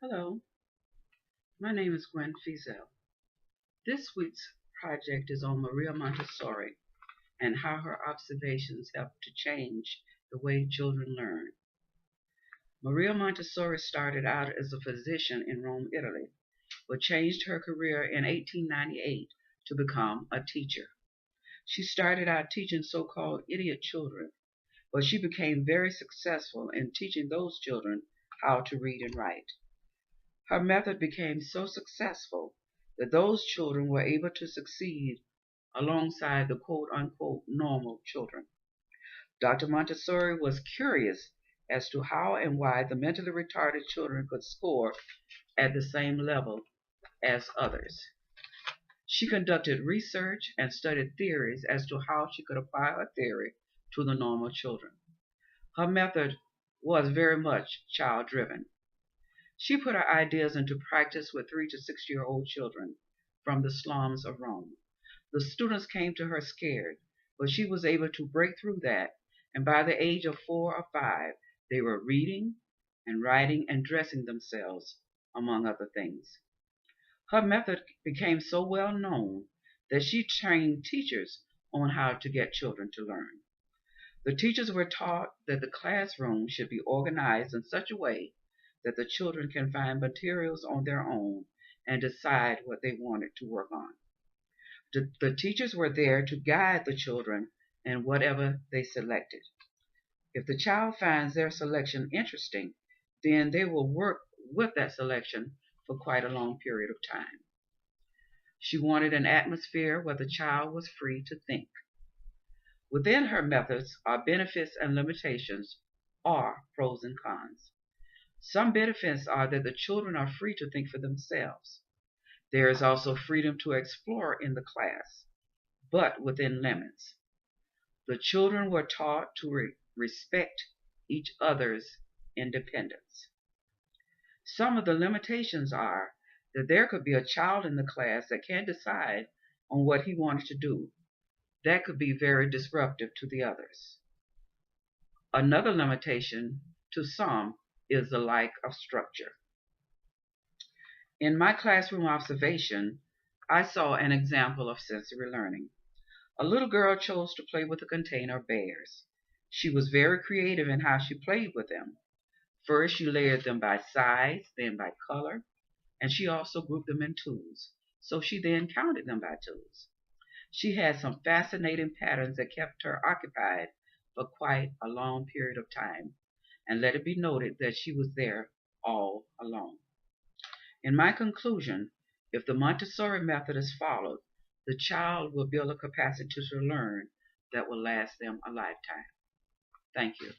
Hello, my name is Gwen Fizel. This week's project is on Maria Montessori and how her observations help to change the way children learn. Maria Montessori started out as a physician in Rome, Italy, but changed her career in 1898 to become a teacher. She started out teaching so-called idiot children, but she became very successful in teaching those children how to read and write. Her method became so successful that those children were able to succeed alongside the quote unquote normal children. Dr. Montessori was curious as to how and why the mentally retarded children could score at the same level as others. She conducted research and studied theories as to how she could apply her theory to the normal children. Her method was very much child driven. She put her ideas into practice with 3 to 6 year old children from the slums of Rome. The students came to her scared, but she was able to break through that, and by the age of 4 or 5, they were reading and writing and dressing themselves, among other things. Her method became so well known that she trained teachers on how to get children to learn. The teachers were taught that the classroom should be organized in such a way that the children can find materials on their own and decide what they wanted to work on. The teachers were there to guide the children in whatever they selected. If the child finds their selection interesting, then they will work with that selection for quite a long period of time. She wanted an atmosphere where the child was free to think. Within her methods are benefits and limitations, or pros and cons. Some benefits are that the children are free to think for themselves. There is also freedom to explore in the class, but within limits. The children were taught to respect each other's independence. Some of the limitations are that there could be a child in the class that can't decide on what he wanted to do. That could be very disruptive to the others. Another limitation to some is the lack of structure. In my classroom observation, I saw an example of sensory learning. A little girl chose to play with a container of bears. She was very creative in how she played with them. First, she layered them by size, then by color, and she also grouped them in twos. So she then counted them by twos. She had some fascinating patterns that kept her occupied for quite a long period of time, and let it be noted that she was there all alone. In my conclusion, if the Montessori method is followed, the child will build a capacity to learn that will last them a lifetime. Thank you.